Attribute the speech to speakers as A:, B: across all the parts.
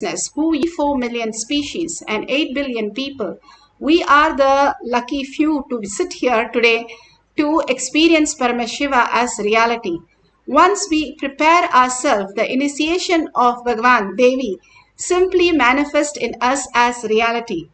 A: who we 4 million species and 8 billion people, we are the lucky few to sit here today to experience Paramashiva as reality. Once we prepare ourselves, the initiation of Bhagavan Devi simply manifest in us as reality.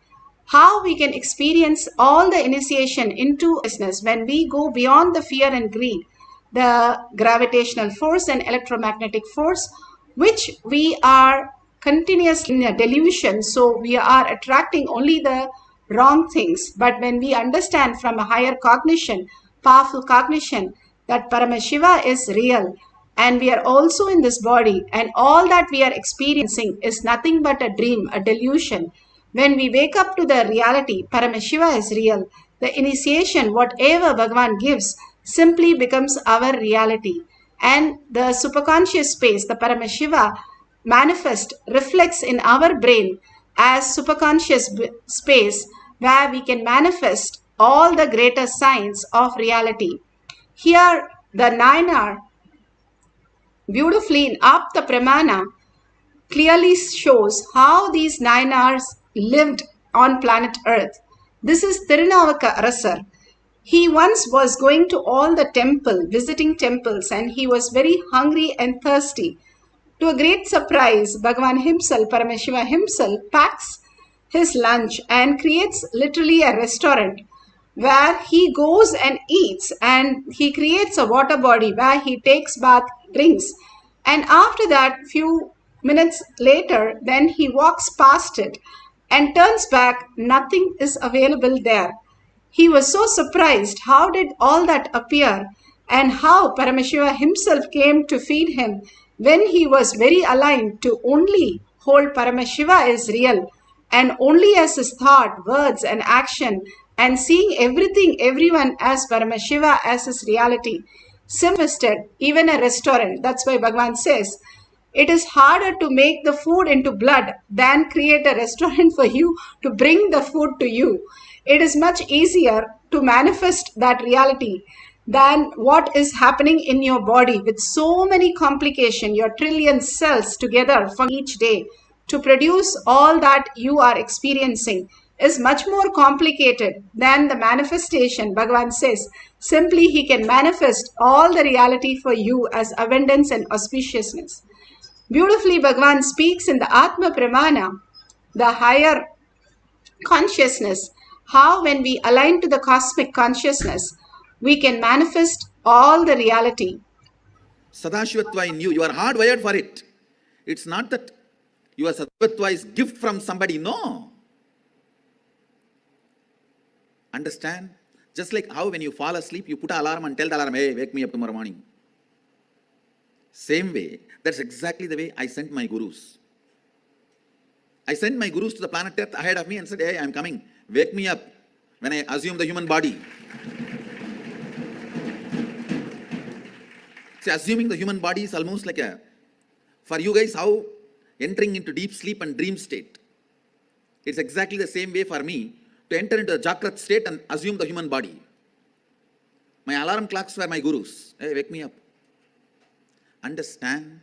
A: How we can experience all the initiation into consciousness when we go beyond the fear and greed, the gravitational force and electromagnetic force, which we are continuously in a delusion, so we are attracting only the wrong things. But when we understand from a higher cognition, powerful cognition, that Paramashiva is real and we are also in this body, and all that we are experiencing is nothing but a dream, a delusion. When we wake up to the reality, Paramashiva is real. The initiation, whatever Bhagavan gives, simply becomes our reality. And the superconscious space, the Paramashiva, manifest, reflects in our brain as superconscious space where we can manifest all the greater signs of reality. Here, the Nayanar, beautifully in Apta Pramana, clearly shows how these Nayanars lived on planet Earth. This is Tirunavaka Arasar. He once was going to all the temple, visiting temples, and he was very hungry and thirsty. To a great surprise, Bhagavan himself, Paramashiva himself, packs his lunch and creates literally a restaurant where he goes and eats, and he creates a water body where he takes bath, drinks, and after that few minutes later then he walks past it and turns back. Nothing is available there. He was so surprised. How did all that appear? And how Paramashiva himself came to feed him when he was very aligned to only hold Paramashiva is real, and only as his thought, words and action, and seeing everything, everyone as Paramashiva as his reality. Simlisted, even a restaurant. That's why Bhagavan says, it is harder to make the food into blood than create a restaurant for you to bring the food to you. It is much easier to manifest that reality than what is happening in your body with so many complications, your trillion cells together for each day to produce all that you are experiencing is much more complicated than the manifestation. Bhagavan says, simply he can manifest all the reality for you as abundance and auspiciousness. Beautifully, Bhagavan speaks in the Atma Pramana, the higher consciousness, how when we align to the cosmic consciousness, we can manifest all the reality.
B: Sadashivatva in you, you are hardwired for it. It's not that your Sadashivatva is gift from somebody, no. Understand? Just like how when you fall asleep, you put an alarm and tell the alarm, hey, wake me up tomorrow morning. Same way, that's exactly the way I sent my gurus. I sent my gurus to the planet Earth ahead of me and said, hey, I'm coming. Wake me up when I assume the human body. See, assuming the human body is almost like for you guys, how entering into deep sleep and dream state. It's exactly the same way for me to enter into the Jagrat state and assume the human body. My alarm clocks were my gurus. Hey, wake me up. Understand?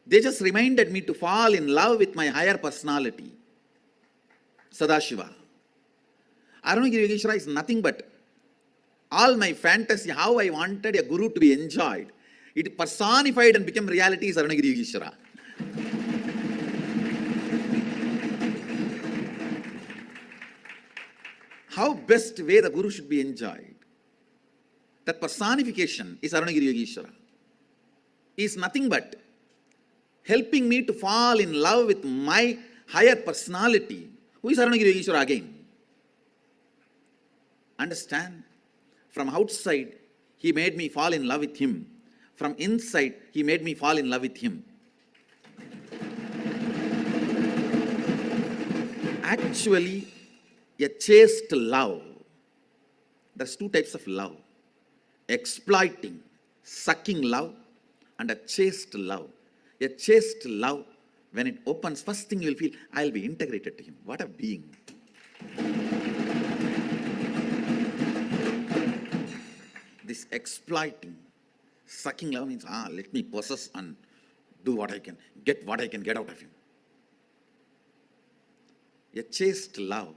B: They just reminded me to fall in love with my higher personality, Sadashiva. Aranagiri Yogeshwara is nothing but all my fantasy, how I wanted a guru to be enjoyed. It personified and became reality is Aranagiri Yogeshwara. How best way the guru should be enjoyed. That personification is Aranagiri Yogeshwara. He is nothing but helping me to fall in love with my higher personality. Who is Aranagiri Yogeshwara again? Understand? From outside, he made me fall in love with him. From inside, he made me fall in love with him. Actually, a chaste love. There's two types of love. Exploiting, sucking love, and a chaste love. A chaste love, when it opens, first thing you will feel, I'll be integrated to him. What a being. This exploiting, sucking love means, let me possess and do what I can, get what I can get out of him. A chaste love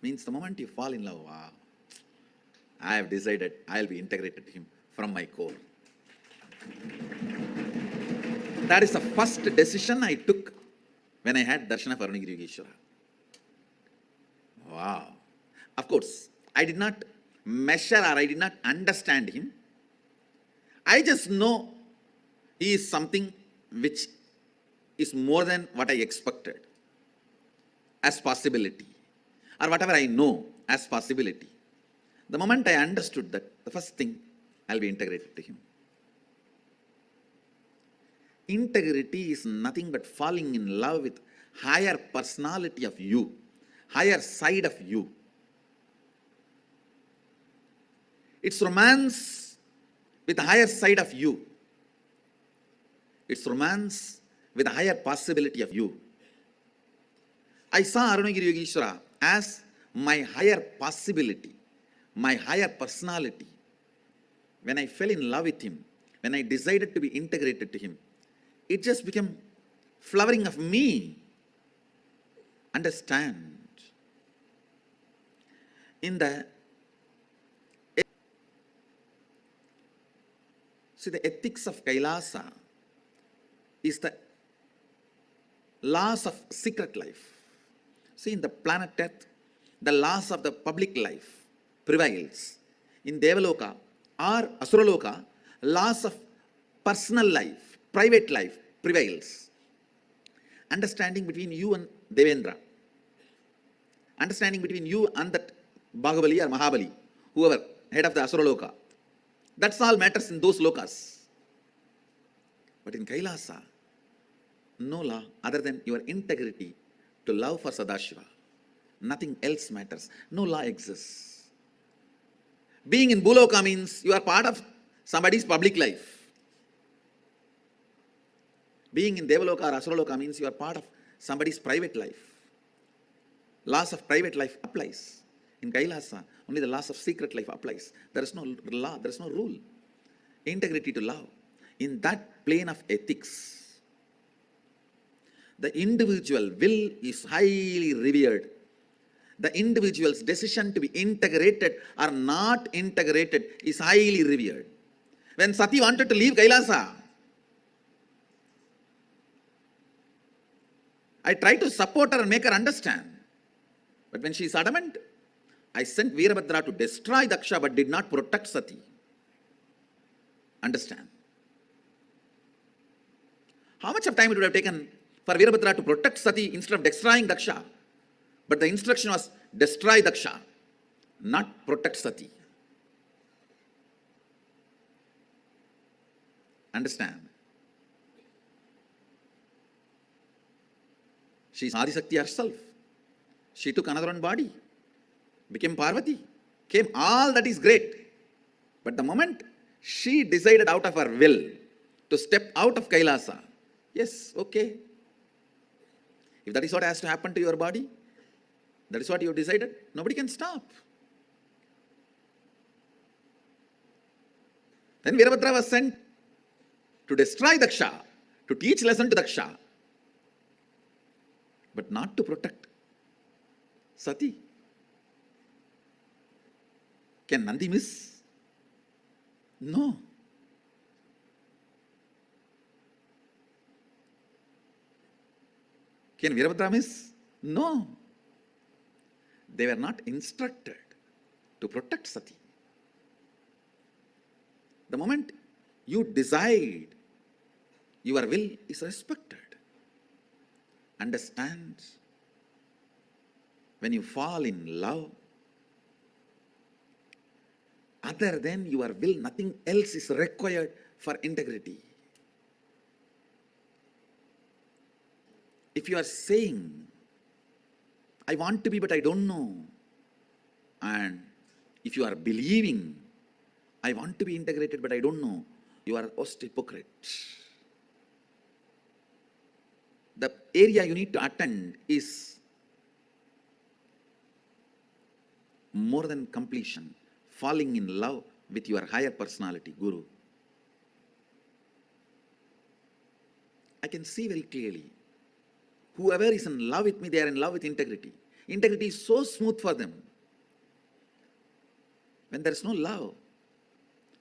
B: means the moment you fall in love, wow, I have decided I'll be integrated to him from my core. That is the first decision I took when I had Darshan of Arunagiri Yogeshwara. Wow. Of course, I did not measure or I did not understand him. I just know he is something which is more than what I expected as possibility, or whatever I know as possibility. The moment I understood that, the first thing, I'll be integrated to him. Integrity is nothing but falling in love with higher personality of you, higher side of you. It's romance with the higher side of you. It's romance with a higher possibility of you. I saw Arunagiri Yogeshwara as my higher possibility, my higher personality. When I fell in love with him, when I decided to be integrated to him, it just became flowering of me. Understand? In the ethics of Kailasa is the laws of secret life. See, in the planet Earth, the laws of the public life prevails. In Devaloka or Asuraloka, laws of personal life, private life prevails. Understanding between you and Devendra, understanding between you and that Bhagavali or Mahabali, whoever, head of the Asuraloka, that's all matters in those lokas. But in Kailasa, no law other than your integrity to love for Sadashiva. Nothing else matters. No law exists. Being in Bhuloka means you are part of somebody's public life. Being in Devaloka or Asuraloka means you are part of somebody's private life. Laws of private life applies. In Kailasa, only the laws of secret life applies. There is no law, there is no rule. Integrity to love. In that plane of ethics, the individual will is highly revered. The individual's decision to be integrated or not integrated is highly revered. When Sati wanted to leave Kailasa, I tried to support her and make her understand. But when she is adamant, I sent Veerabhadra to destroy Daksha but did not protect Sati. Understand? How much of time it would have taken for Veerabhadra to protect Sati instead of destroying Daksha? But the instruction was destroy Daksha, not protect Sati. Understand? She is Adisakti herself. She took another one body, became Parvati, came, all that is great. But the moment she decided out of her will to step out of Kailasa, yes, okay. If that is what has to happen to your body, that is what you have decided, nobody can stop. Then Veerabhadra was sent to destroy Daksha, to teach lesson to Daksha, but not to protect Sati. Can Nandi miss? No. Can Veerabhadra miss? No. They were not instructed to protect Sati. The moment you decide, your will is respected. Understand? When you fall in love, other than your will, nothing else is required for integrity. If you are saying, I want to be but I don't know, and if you are believing, I want to be integrated but I don't know, you are most hypocrite. The area you need to attend is more than completion, falling in love with your higher personality, Guru. I can see very clearly. Whoever is in love with me, they are in love with integrity. Integrity is so smooth for them. When there is no love,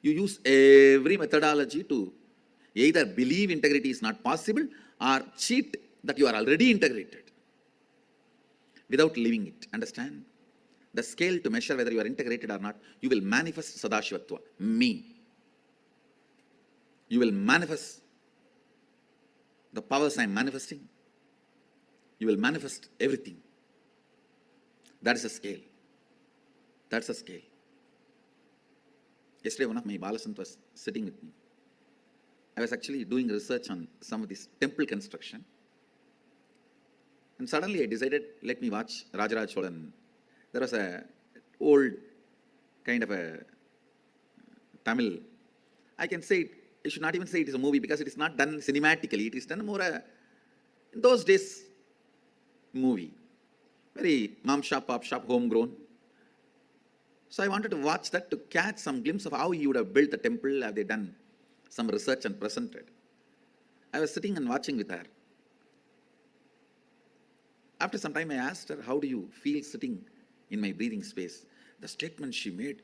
B: you use every methodology to either believe integrity is not possible or cheat that you are already integrated without living it. Understand? The scale to measure whether you are integrated or not, you will manifest Sadashivatva, me. You will manifest the powers I am manifesting. You will manifest everything. That is a scale. That's a scale. Yesterday, one of my balasant was sitting with me. I was actually doing research on some of this temple construction. And suddenly I decided, let me watch Rajaraj Cholan. There was a old kind of a Tamil. I can say it, I should not even say it is a movie because it is not done cinematically. It is done more in those days, movie. Very mom shop, pop shop, homegrown. So I wanted to watch that to catch some glimpse of how he would have built the temple. Have they done some research and presented? I was sitting and watching with her. After some time I asked her, how do you feel sitting in my breathing space? The statement she made,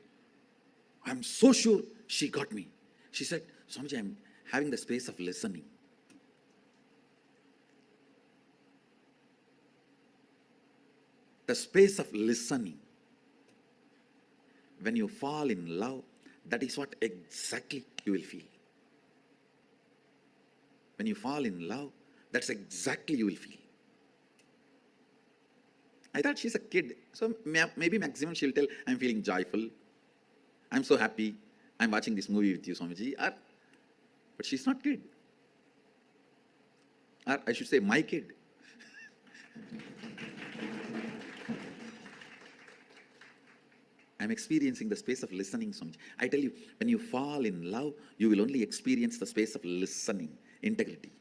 B: I'm so sure she got me. She said, Swamiji, I'm having the space of listening. The space of listening. When you fall in love, that is what exactly you will feel. When you fall in love, that's exactly you will feel. I thought she's a kid, so maybe maximum she'll tell, I'm feeling joyful, I'm so happy, I'm watching this movie with you, Swamiji. But she's not kid. Or I should say, my kid. I'm experiencing the space of listening, Swamiji. I tell you, when you fall in love, you will only experience the space of listening, integrity.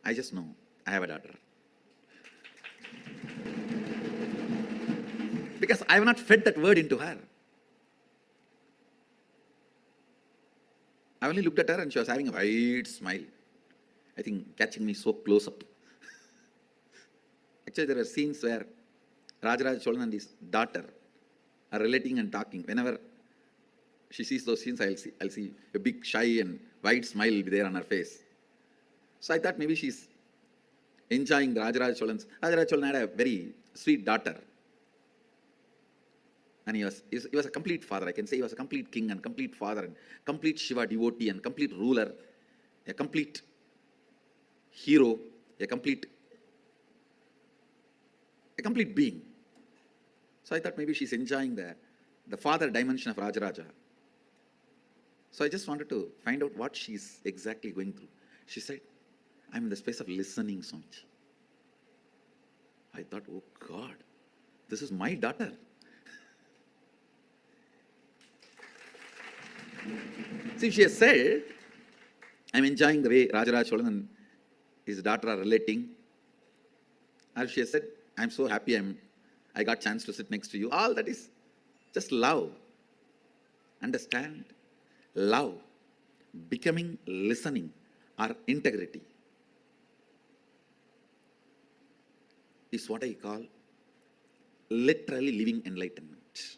B: I just know. I have a daughter. Because I have not fed that word into her. I only looked at her and she was having a wide smile. I think catching me so close up. Actually, there were scenes where Rajaraj Cholan and his daughter are relating and talking. Whenever she sees those scenes, I'll see a big shy and wide smile will be there on her face. So I thought maybe she's enjoying the Rajaraj Cholan's. Rajaraj Cholan had a very sweet daughter. And he was a complete father. I can say he was a complete king and complete father and complete Shiva devotee and complete ruler, a complete hero, a complete being. So I thought maybe she's enjoying the father dimension of Rajaraja. So I just wanted to find out what she's exactly going through. She said, I'm in the space of listening, Swamiji. I thought, oh God, this is my daughter. See, she has said, I'm enjoying the way Rajaraj Cholan and his daughter are relating. Or she has said, I'm so happy I got chance to sit next to you. All that is just love. Understand? Love, becoming, listening, or integrity is what I call literally living enlightenment.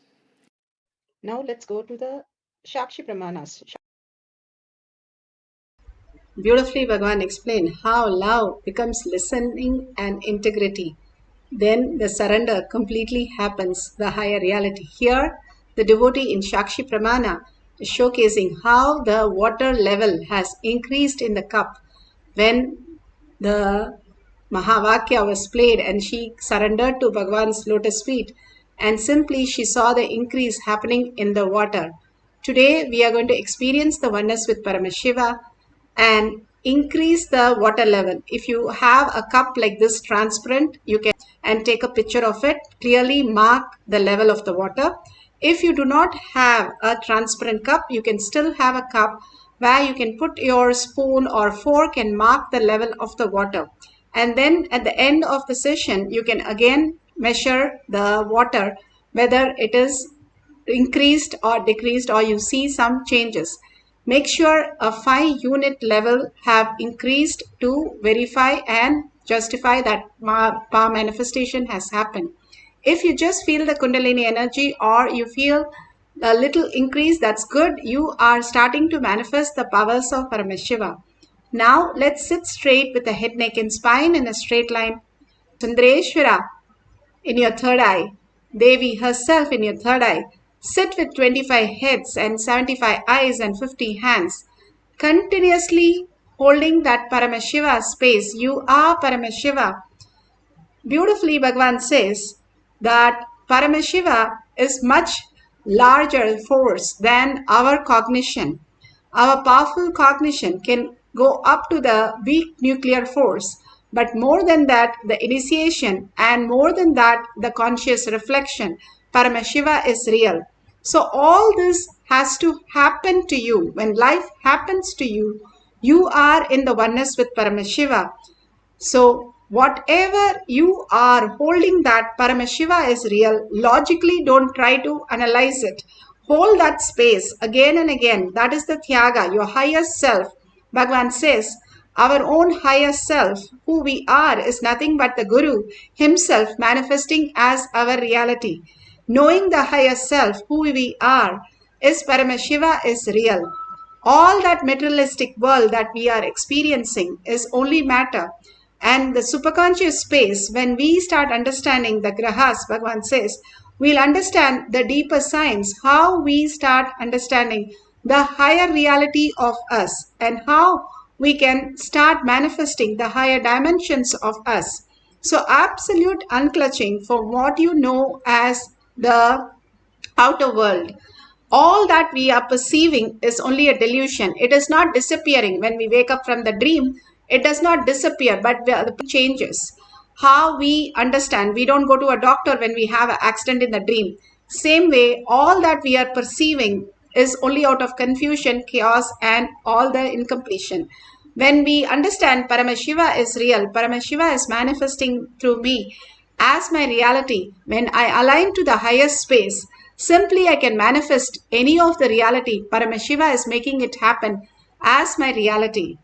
A: Now let's go to the Shakshi Pramanas. Beautifully, Bhagavan explained how love becomes listening and integrity. Then the surrender completely happens, the higher reality. Here, the devotee in Shakshi Pramana is showcasing how the water level has increased in the cup when the Mahavakya was played and she surrendered to Bhagavan's lotus feet, and simply she saw the increase happening in the water. Today we are going to experience the oneness with Paramashiva and increase the water level. If you have a cup like this transparent, you can and take a picture of it, clearly mark the level of the water. If you do not have a transparent cup, you can still have a cup where you can put your spoon or fork and mark the level of the water. And then at the end of the session, you can again measure the water, whether it is increased or decreased, or you see some changes. make sure a 5-unit level have increased to verify and justify that power manifestation has happened. If you just feel the Kundalini energy or you feel a little increase, that's good. You are starting to manifest the powers of Paramashiva. Now let's sit straight with the head, neck and spine in a straight line. Sundareshwara in your third eye. Devi herself in your third eye. Sit with 25 heads and 75 eyes and 50 hands. Continuously holding that Paramashiva space. You are Paramashiva. Beautifully, Bhagavan says that Paramashiva is much larger force than our cognition. Our powerful cognition can go up to the weak nuclear force, but more than that, the initiation, and more than that, the conscious reflection. Paramashiva is real. So all this has to happen to you. When life happens to you, you are in the oneness with Paramashiva. So whatever you are holding, that Paramashiva is real. Logically, don't try to analyze it. Hold that space again and again. That is the Tyaga, your higher self. Bhagavan says, our own higher self, who we are, is nothing but the Guru himself manifesting as our reality. Knowing the higher self, who we are, is Paramashiva is real. All that materialistic world that we are experiencing is only matter. And the superconscious space, when we start understanding the grahas, Bhagavan says, we'll understand the deeper science, how we start understanding the higher reality of us and how we can start manifesting the higher dimensions of us. So absolute unclutching for what you know as the outer world. All that we are perceiving is only a delusion. It is not disappearing. When we wake up from the dream, it does not disappear, but the changes. How we understand. We don't go to a doctor when we have an accident in the dream. Same way, all that we are perceiving is only out of confusion, chaos, and all the incompletion. When we understand Paramashiva is real, Paramashiva is manifesting through me as my reality. When I align to the highest space, simply I can manifest any of the reality. Paramashiva is making it happen as my reality.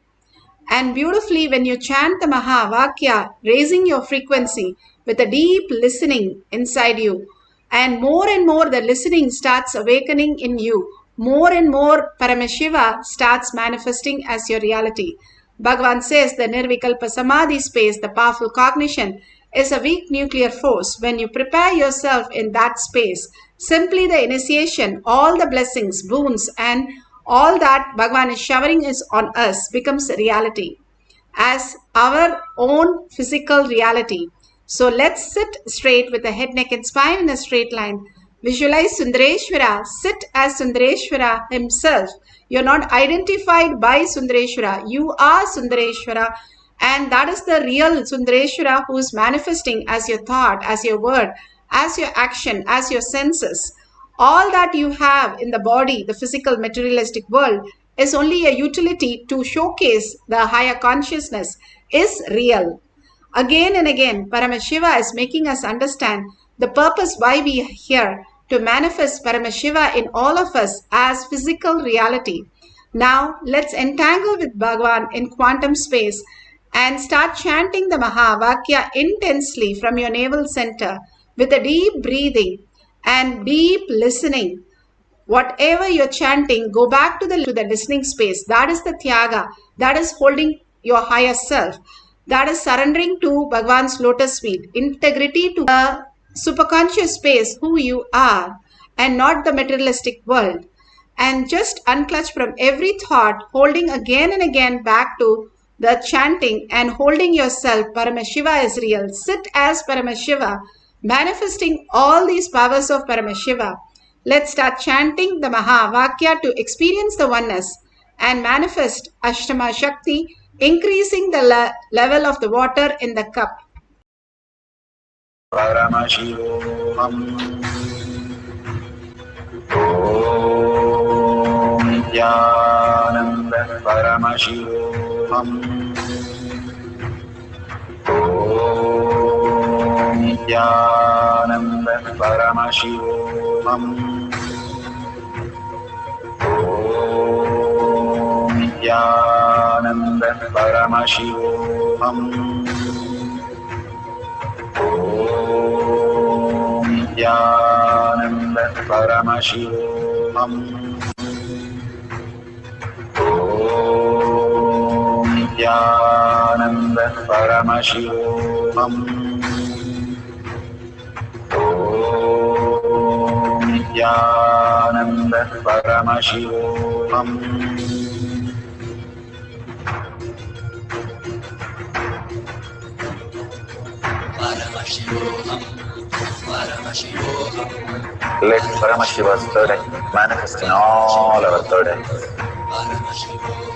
A: And beautifully, when you chant the Mahavakya, raising your frequency with a deep listening inside you, and more the listening starts awakening in you, more and more Paramashiva starts manifesting as your reality. Bhagavan says the Nirvikalpa Samadhi space, the powerful cognition, is a weak nuclear force. When you prepare yourself in that space, simply the initiation, all the blessings, boons, and all that Bhagavan is showering is on us becomes a reality as our own physical reality. So let's sit straight with the head, neck and spine in a straight line. Visualize Sundareshwara. Sit as Sundareshwara himself. You're not identified by Sundareshwara. You are Sundareshwara. And that is the real Sundareshwara who is manifesting as your thought, as your word, as your action, as your senses. All that you have in the body, the physical materialistic world, is only a utility to showcase the higher consciousness is real. Again and again, Paramashiva is making us understand the purpose why we are here, to manifest Paramashiva in all of us as physical reality. Now, let's entangle with Bhagavan in quantum space and start chanting the Mahavakya intensely from your navel center with a deep breathing and deep listening. Whatever you're chanting, go back to the listening space. That is the Tyaga. That is holding your higher self. That is surrendering to Bhagavan's lotus feet. Integrity to the superconscious space, who you are, and not the materialistic world. And just unclutch from every thought, holding again and again back to the chanting and holding yourself. Paramashiva is real. Sit as Paramashiva, manifesting all these powers of Paramashiva. Let's start chanting the Mahavakya to experience the oneness and manifest Ashtama Shakti, increasing the level of the water in the cup.
C: Paramashivoham. Om Nithyananda Paramashivoham. Om Nithyananda Paramashivoham. Om Nithyananda Paramashivoham. Om Nithyananda Paramashivoham. Om Nithyananda Paramashivoham. Om Nithyananda Paramashivoham. Let Paramashiva's third eye manifest in all our third eyes.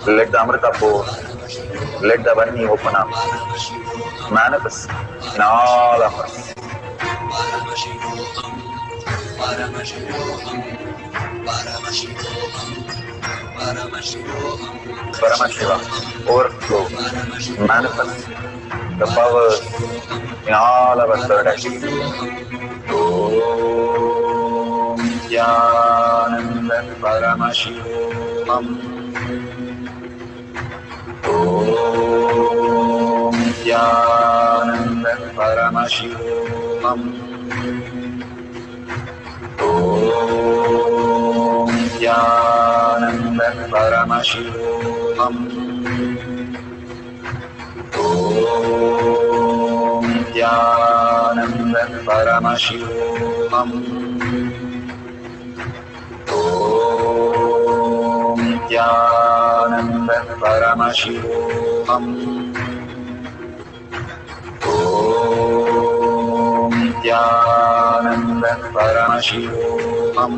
C: Let the Amrita pour, let the Varni open up, manifest in all of us. Paramashiva, overflow, manifest the powers in all our third eyes. Om Nithyananda Paramashivoham. Om Nithyananda Paramashivoham. Om Nithyananda Paramashivoham. Om Nithyananda Paramashivoham. Om Nithyananda Paramashivoham. Om Nithyananda Paramashivoham.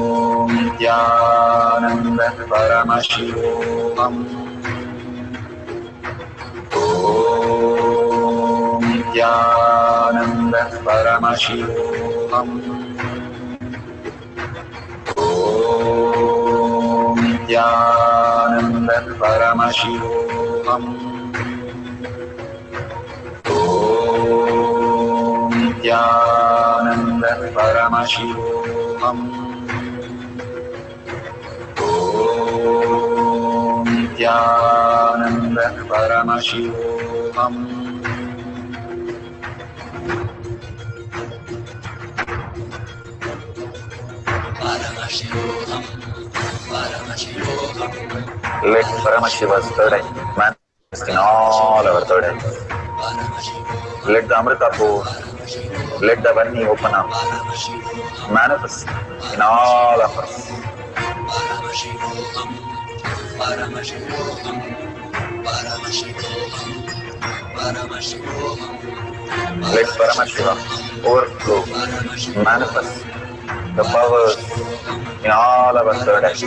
C: Om Nithyananda Paramashivoham. Om Nithyananda Paramashivoham. Om Nithyananda Paramashivoham. Om Nithyananda Paramashivoham. Om Nithyananda Paramashivoham. Let Paramashiva's third eye manifest in all our third eyes. Let the Amrita pour, let the Varni open up, manifest in all of us. Let Paramashiva overflow, manifest the powers in all our third eyes.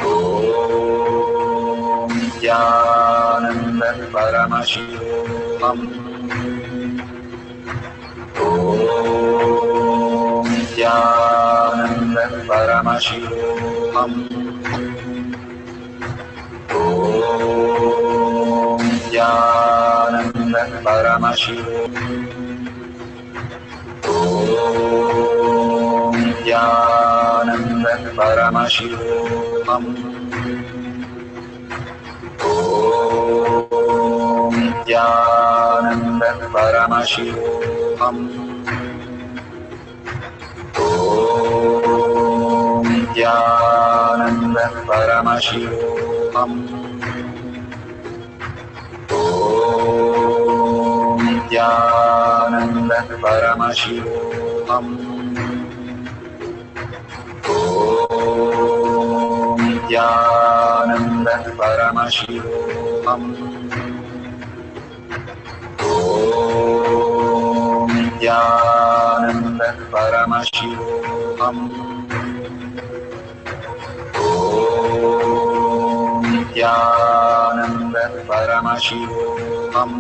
C: Om Nithyananda Paramashivoham. Om Nithyananda Paramashivoham. Om Nithyananda Paramashivoham. Om Nithyananda Paramashivoham. Om Nithyananda Paramashivoham. Om Nithyananda Paramashivoham. Om Nithyananda Paramashivoham. Om Nithyananda Paramashivoham. Om Nithyananda Paramashivoham. Om Nithyananda Paramashivoham.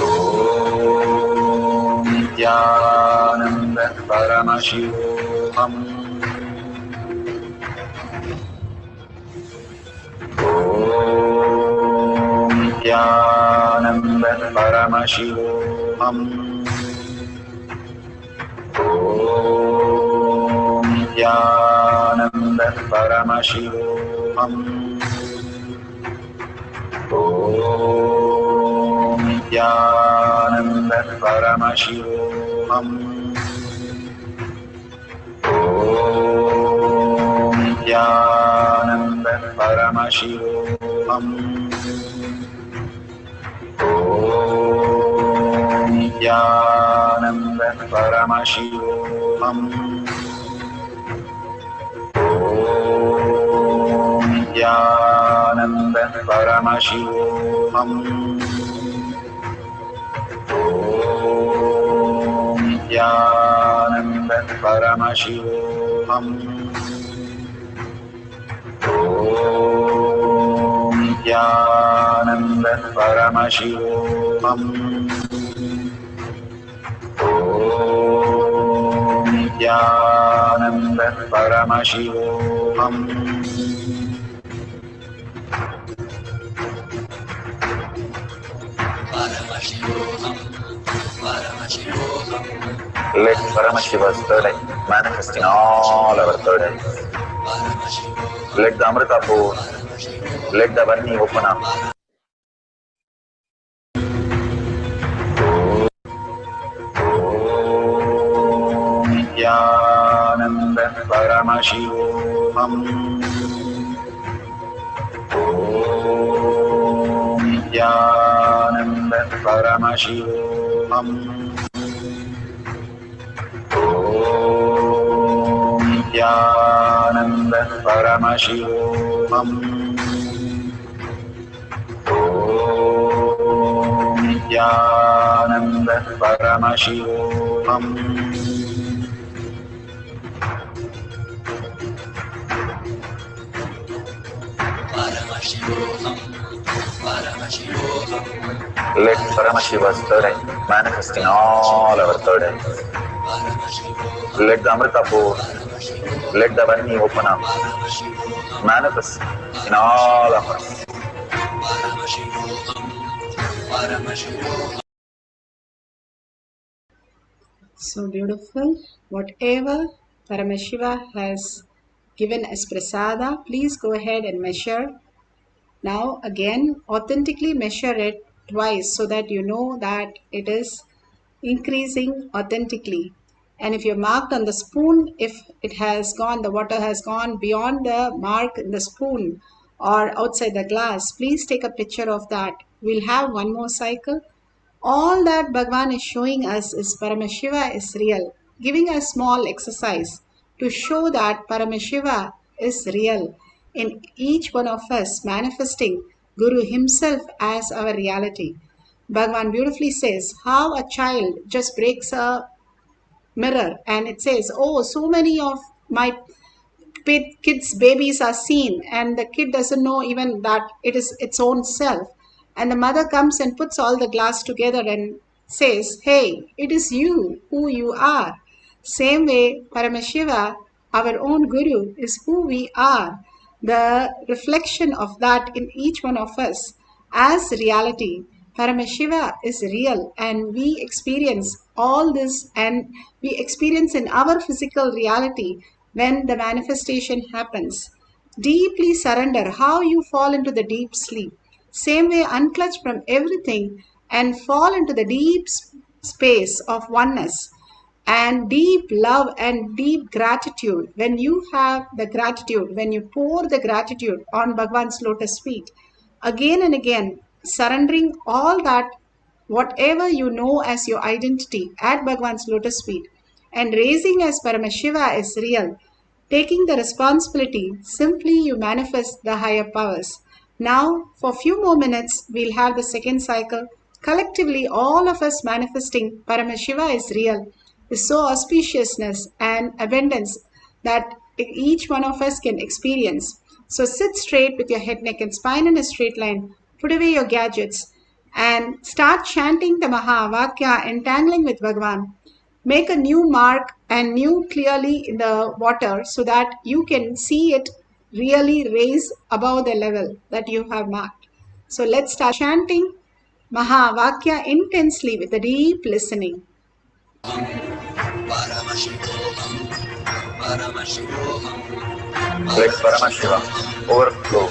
C: Om Nithyananda Paramashivoham. Om Nithyananda Paramashivoham. Om Nithyananda Paramashivoham. Om Nithyananda Paramashivoham. Om Nithyananda Paramashivoham. Om Nithyananda Paramashivoham. Om Nithyananda Paramashivoham. Om Nithyananda Paramashivoham. Om Nithyananda Paramashivoham. Om Nithyananda Paramashivoham. Let Paramashiva's third eye manifest in all our third eyes. Let the Amrita pour, let the Varni open up. Om Nithyananda Paramashivoham. Om Nithyananda Paramashivoham. Om Nithyananda Paramashivoham. Om Nithyananda Paramashivoham. Let Paramashiva's third eye manifest in all our third eyes. Let the Amrita pour, let the Varni open up, manifest in all of us.
A: So beautiful. Whatever Paramashiva has given as prasada, please go ahead and measure. Now again, authentically measure it twice so that you know that it is increasing authentically. And if you're marked on the spoon, if it has gone, the water has gone beyond the mark in the spoon or outside the glass, please take a picture of that. We'll have one more cycle. All that Bhagavan is showing us is Paramashiva is real, giving a small exercise to show that Paramashiva is real in each one of us, manifesting Guru himself as our reality. Bhagavan beautifully says how a child just breaks a mirror and it says, oh, so many of my kids babies are seen and the kid doesn't know even that it is its own self, and the mother comes and puts all the glass together and says, hey, it is you who you are. Same way Paramashiva, our own Guru, is who we are, the reflection of that in each one of us as reality. Paramashiva is real and we experience all this, and we experience in our physical reality when the manifestation happens. Deeply surrender how you fall into the deep sleep. Same way, unclutch from everything and fall into the deep space of oneness and deep love and deep gratitude. When you have the gratitude, when you pour the gratitude on Bhagwan's lotus feet, again and again, surrendering all that, whatever you know as your identity at Bhagwan's lotus feet, and raising as Paramashiva is real, taking the responsibility, simply you manifest the higher powers. Now, for a few more minutes, we'll have the second cycle. Collectively, all of us manifesting Paramashiva is real, is so auspiciousness and abundance that each one of us can experience. So sit straight with your head, neck, and spine in a straight line. Put away your gadgets and start chanting the Mahavakya, entangling with Bhagavan. Make a new mark and new clearly in the water so that you can see it really raise above the level that you have marked. So let's start chanting Mahavakya intensely with a deep listening.
C: Let Paramashiva overflow,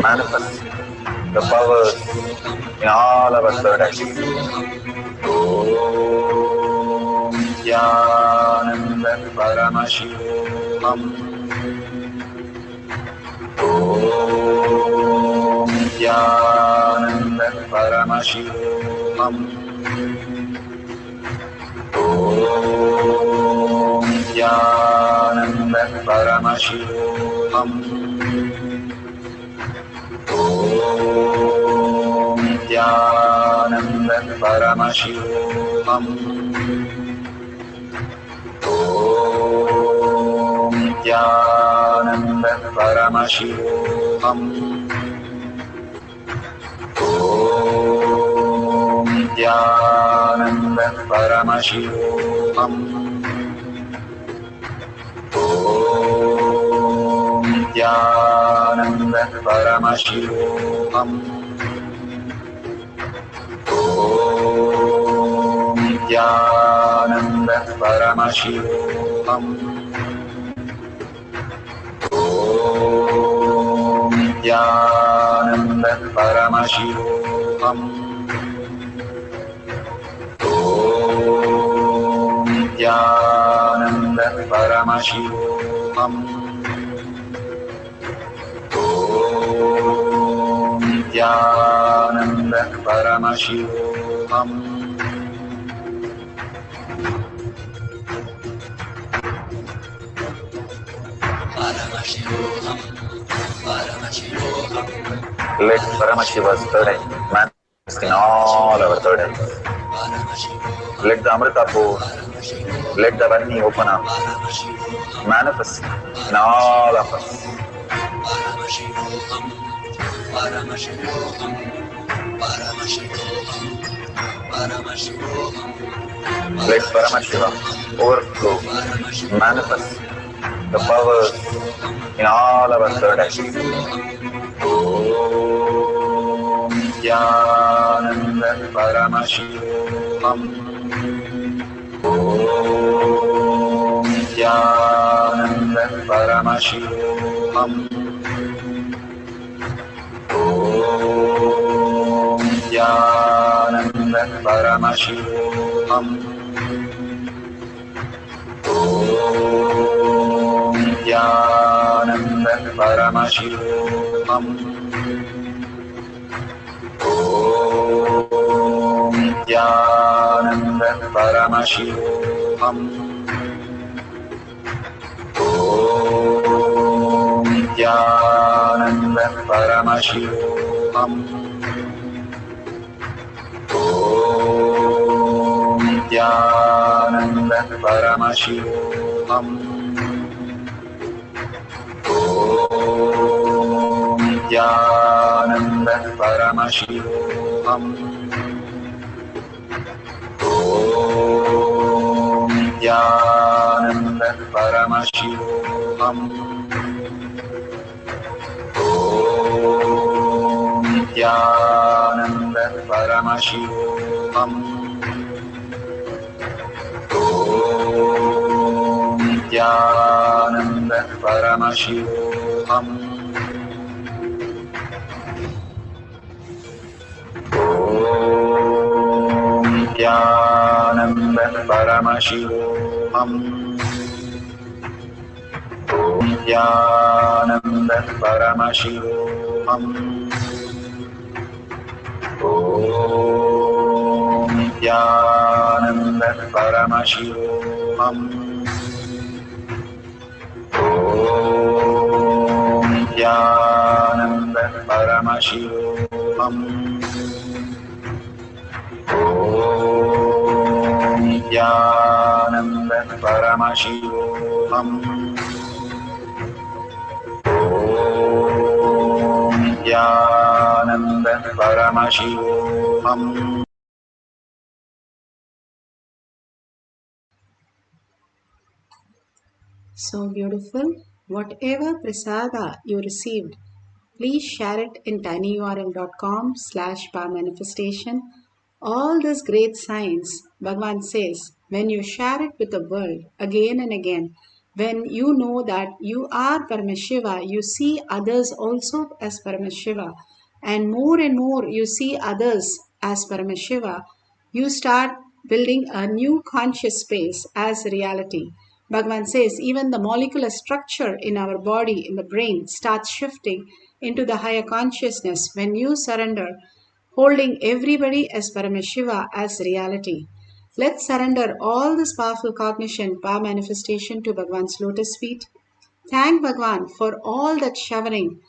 C: manifest the powers in all our third eyes. Om Nithyananda Paramashivam. Om Nithyananda Paramashivam. Om Nithyananda Paramashivam. Om Nithyananda Paramashivam. Om Nithyananda Paramashivoham. Om Nithyananda Paramashivoham. Om Nithyananda Paramashivoham. Om Nithyananda Paramashivoham. Om Nithyananda Paramashivoham. Om Nithyananda Paramashivoham. Om Nithyananda Paramashivoham. Let Paramashiva's third eye manifest in all our third eyes. Let the Amrita pour, let the Vani open up, manifest in all of us. Let Paramashiva overflow, manifest the powers in all our third eyes. Om Nithyananda Paramashivam. Om Nithyananda Paramashivam. Om Nithyananda Paramashivam. Om Nithyananda Paramashivam. Om Nithyananda Paramashivoham. Om Nithyananda Paramashivoham. Om Nithyananda Paramashivoham. Om Nithyananda Paramashivoham. Om Nithyananda Paramashivoham. Om Nithyananda Paramashivoham. Om Nithyananda Paramashivoham. Om Nithyananda Paramashivoham. Om Nithyananda Paramashivoham. Om Nithyananda Paramashivoham. Om Nithyananda Paramashivoham. Om Nithyananda Paramashivoham. Om Nithyananda Paramashivoham.
A: So beautiful. Whatever prasada you received, please share it in tinyurl.com/powermanifestation. All this great science, Bhagavan says, when you share it with the world again and again, When you know that you are Paramashiva, you see others also as Paramashiva, and more you see others as Paramashiva, you start building a new conscious space as reality. Bhagavan says even the molecular structure in our body, in the brain, starts shifting into the higher consciousness when you surrender, holding everybody as Paramashiva as reality. Let's surrender all this powerful cognition, power manifestation to Bhagwan's lotus feet. Thank Bhagwan for all that showering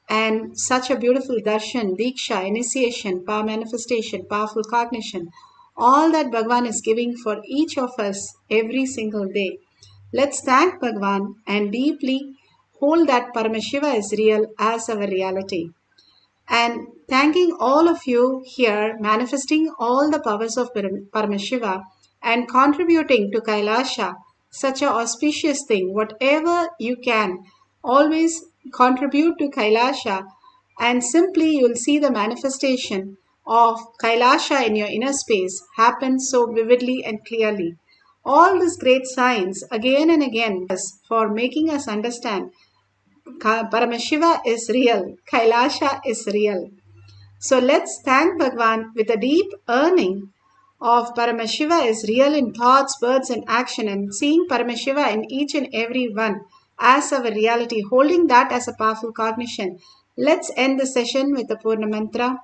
A: and such a beautiful darshan, diksha, initiation, power manifestation, powerful cognition, all that Bhagwan is giving for each of us every single day. Let's thank Bhagwan and deeply hold that Paramashiva is real as our reality. And thanking all of you here, manifesting all the powers of Paramashiva and contributing to Kailasha, such a auspicious thing. Whatever you can, always contribute to Kailasha, and simply you'll see the manifestation of Kailasha in your inner space happen so vividly and clearly. All these great signs again and again for making us understand Paramashiva is real, Kailasha is real. So let's thank Bhagwan with a deep earning of Paramashiva is real in thoughts, words, and action, and seeing Paramashiva in each and every one as our reality, holding that as a powerful cognition. Let's end the session with the Purna Mantra.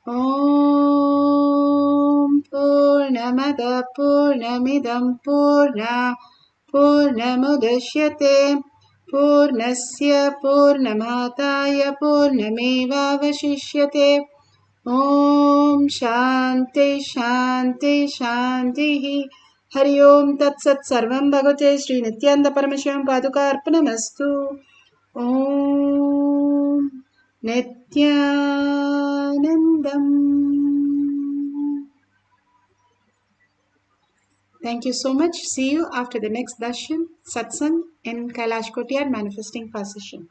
A: Om Purnamada Purnamidam Purna Purnamudashyate Purnasya Purnamataya Purnamevavashishyate Om Shanti Shanti Shanti Hari Om Tat Sat Sarvam Bhagavate Sri Nithyananda Paramashivam Paduka Arpanamastu Om Nithyanandam. Thank you so much. See you after the next darshan, satsang in Kailash Kotiyar Manifesting Fast Session.